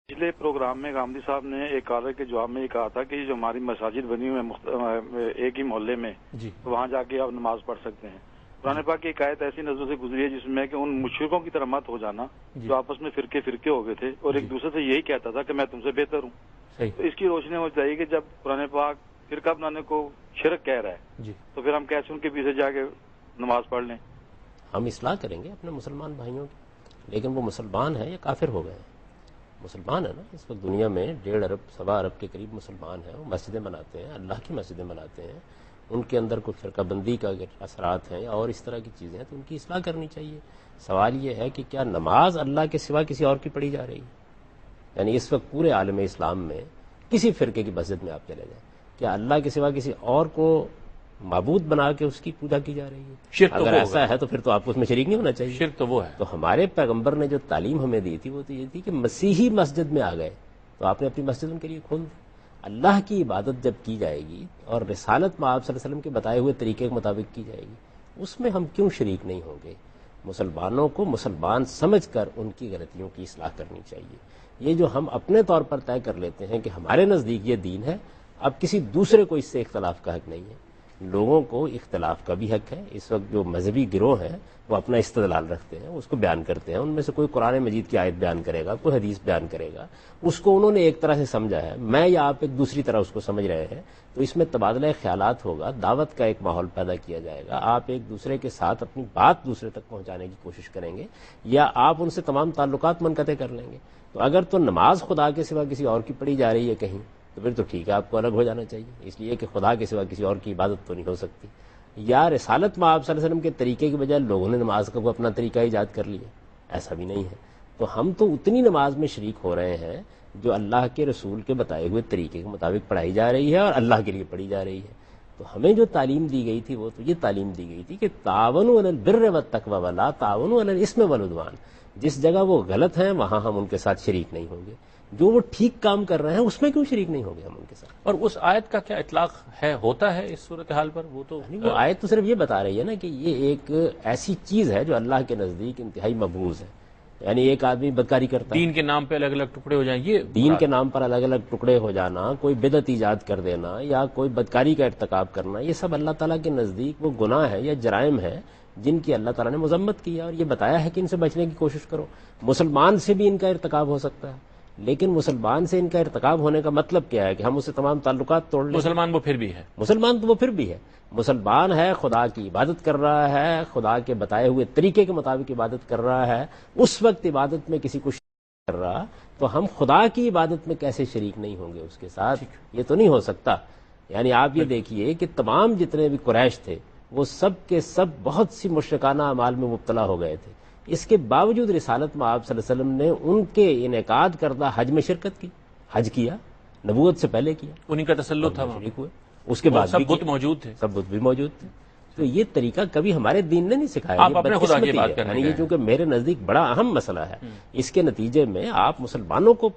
پچھلے پروگرام میں گامدی صاحب نے ایک کالر کے جواب میں یہ کہا تھا کہ جو ہماری مساجد بنی ہوئی ہیں ایک ہی محلے میں جی وہاں جا کے آپ نماز پڑھ سکتے ہیں۔ قرآن پاک کی ایک آیت ایسی نظروں سے گزری ہے جس میں کہ ان مشرکوں کی طرح مت ہو جانا جو آپس میں فرقے ہو گئے تھے اور ایک دوسرے سے یہی کہتا تھا کہ میں تم سے بہتر ہوں۔ صحیح تو اس کی روشنی ہو چاہیے کہ جب قرآن پاک فرقہ بنانے کو شرک کہہ رہا ہے جی تو پھر ہم کیسے ان کے پیچھے جا کے نماز پڑھ لیں؟ ہم اصلاح کریں گے اپنے مسلمان بھائیوں کی، لیکن وہ مسلمان ہیں یا کافر ہو گئے ہیں؟ مسلمان ہے نا، اس وقت دنیا میں 1.5 ارب 1.25 ارب کے قریب مسلمان ہیں، وہ مسجدیں بناتے ہیں، اللہ کی مسجدیں بناتے ہیں، ان کے اندر کوئی فرقہ بندی کا اگر اثرات ہیں یا اور اس طرح کی چیزیں ہیں تو ان کی اصلاح کرنی چاہیے۔ سوال یہ ہے کہ کیا نماز اللہ کے سوا کسی اور کی پڑھی جا رہی ہے؟ یعنی اس وقت پورے عالم اسلام میں کسی فرقے کی مسجد میں آپ چلے جائیں، کیا اللہ کے سوا کسی اور کو معبود بنا کے اس کی پوجا کی جا رہی ہے؟ شرک تو اگر وہ ایسا ہے تو پھر تو آپ کو اس میں شریک نہیں ہونا چاہیے۔ شرک تو وہ ہے۔ تو ہمارے پیغمبر نے جو تعلیم ہمیں دی تھی وہ تو یہ تھی کہ مسیحی مسجد میں آ گئے تو آپ نے اپنی مسجد ان کے لیے کھول دی۔ اللہ کی عبادت جب کی جائے گی اور رسالت میں آپ صلی اللہ علیہ وسلم کے بتائے ہوئے طریقے کے مطابق کی جائے گی، اس میں ہم کیوں شریک نہیں ہوں گے؟ مسلمانوں کو مسلمان سمجھ کر ان کی غلطیوں کی اصلاح کرنی چاہیے۔ یہ جو ہم اپنے طور پر طے کر لیتے ہیں کہ ہمارے نزدیک یہ دین ہے، اب کسی دوسرے کو اس سے اختلاف کا حق نہیں ہے۔ لوگوں کو اختلاف کا بھی حق ہے۔ اس وقت جو مذہبی گروہ ہیں وہ اپنا استدلال رکھتے ہیں، اس کو بیان کرتے ہیں، ان میں سے کوئی قرآن مجید کی آیت بیان کرے گا، کوئی حدیث بیان کرے گا، اس کو انہوں نے ایک طرح سے سمجھا ہے، میں یا آپ ایک دوسری طرح اس کو سمجھ رہے ہیں، تو اس میں تبادلہ خیالات ہوگا، دعوت کا ایک ماحول پیدا کیا جائے گا، آپ ایک دوسرے کے ساتھ اپنی بات دوسرے تک پہنچانے کی کوشش کریں گے یا آپ ان سے تمام تعلقات منقطع کر لیں گے۔ تو اگر تو نماز خدا کے سوا کسی اور کی پڑھی جا رہی ہے کہیں تو پھر تو ٹھیک ہے، آپ کو الگ ہو جانا چاہیے، اس لیے کہ خدا کے سوا کسی اور کی عبادت تو نہیں ہو سکتی۔ یا رسالت میں آپ صلی اللہ علیہ وسلم کے طریقے کے بجائے لوگوں نے نماز کا کوئی اپنا طریقہ ایجاد کر لیا، ایسا بھی نہیں ہے۔ تو ہم تو اتنی نماز میں شریک ہو رہے ہیں جو اللہ کے رسول کے بتائے ہوئے طریقے کے مطابق پڑھائی جا رہی ہے اور اللہ کے لیے پڑھی جا رہی ہے۔ تو ہمیں جو تعلیم دی گئی تھی وہ تو یہ تعلیم دی گئی تھی کہ تعاونوا علی البر والتقوی ولا تعاونوا علی الاثم والعدوان۔ جس جگہ وہ غلط ہیں وہاں ہم ان کے ساتھ شریک نہیں ہوں گے، جو وہ ٹھیک کام کر رہے ہیں اس میں کیوں شریک نہیں ہوں گے ہم ان کے ساتھ؟ اور اس آیت کا کیا اطلاق ہے، ہوتا ہے اس صورتحال پر؟ وہ تو وہ آیت تو صرف یہ بتا رہی ہے نا کہ یہ ایک ایسی چیز ہے جو اللہ کے نزدیک انتہائی مبغوض ہے۔ یعنی ایک آدمی بدکاری کرتا ہے، دین کے نام پہ الگ الگ ٹکڑے ہو جائیں، یہ دین کے نام پر الگ الگ ٹکڑے ہو جانا، کوئی بدعت ایجاد کر دینا یا کوئی بدکاری کا ارتکاب کرنا، یہ سب اللہ تعالیٰ کے نزدیک وہ گناہ ہے یا جرائم ہے جن کی اللہ تعالیٰ نے مذمت کی ہے اور یہ بتایا ہے کہ ان سے بچنے کی کوشش کرو۔ مسلمان سے بھی ان کا ارتکاب ہو سکتا ہے، لیکن مسلمان سے ان کا ارتکاب ہونے کا مطلب کیا ہے کہ ہم اسے تمام تعلقات توڑ لیں؟ مسلمان وہ پھر بھی ہے، مسلمان تو وہ پھر بھی ہے، مسلمان ہے، خدا کی عبادت کر رہا ہے، خدا کے بتائے ہوئے طریقے کے مطابق عبادت کر رہا ہے، اس وقت عبادت میں کسی کو شریک کر رہا تو ہم خدا کی عبادت میں کیسے شریک نہیں ہوں گے اس کے ساتھ؟ یہ تو نہیں ہو سکتا۔ یعنی آپ یہ دیکھیے کہ تمام جتنے بھی قریش تھے وہ سب کے سب بہت سی مشرکانہ اعمال میں مبتلا ہو گئے تھے، اس کے باوجود رسالت میں آپ صلی اللہ علیہ وسلم نے ان کے انعقاد کردہ حج میں شرکت کی، حج کیا، نبوت سے پہلے کیا، انہی کا تسلط تھا وہاں، شریک ہوئے، اس کے بعد سب بھی بت کیا، موجود تھے۔ سب بت بھی موجود تھے۔ تو یہ طریقہ کبھی ہمارے دین نے نہیں سکھایا، آپ یہ اپنے خدا کی بدقسمتی بات ہے۔ کرنے یعنی گئے یہ چونکہ میرے نزدیک بڑا اہم مسئلہ ہے، اس کے نتیجے میں آپ مسلمانوں کو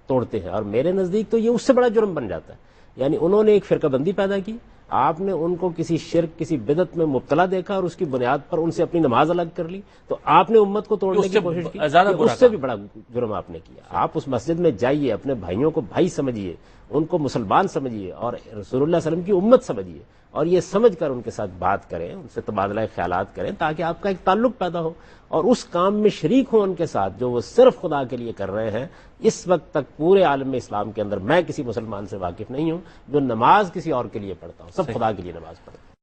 توڑتے ہیں اور میرے نزدیک تو یہ اس سے بڑا جرم بن جاتا ہے۔ یعنی انہوں نے ایک فرقہ بندی پیدا کی، آپ نے ان کو کسی شرک کسی بدعت میں مبتلا دیکھا اور اس کی بنیاد پر ان سے اپنی نماز الگ کر لی، تو آپ نے امت کو توڑنے کی کوشش کی، اس سے بھی بڑا جرم آپ نے کیا۔ آپ اس مسجد میں جائیے، اپنے بھائیوں کو بھائی سمجھیے، ان کو مسلمان سمجھیے اور رسول اللہ صلی اللہ علیہ وسلم کی امت سمجھیے اور یہ سمجھ کر ان کے ساتھ بات کریں، ان سے تبادلہ خیالات کریں تاکہ آپ کا ایک تعلق پیدا ہو اور اس کام میں شریک ہوں ان کے ساتھ جو وہ صرف خدا کے لیے کر رہے ہیں۔ اس وقت تک پورے عالم اسلام کے اندر میں کسی مسلمان سے واقف نہیں ہوں جو نماز کسی اور کے لیے پڑھتا ہوں، سب خدا کے لیے نماز پڑھتا ہوں۔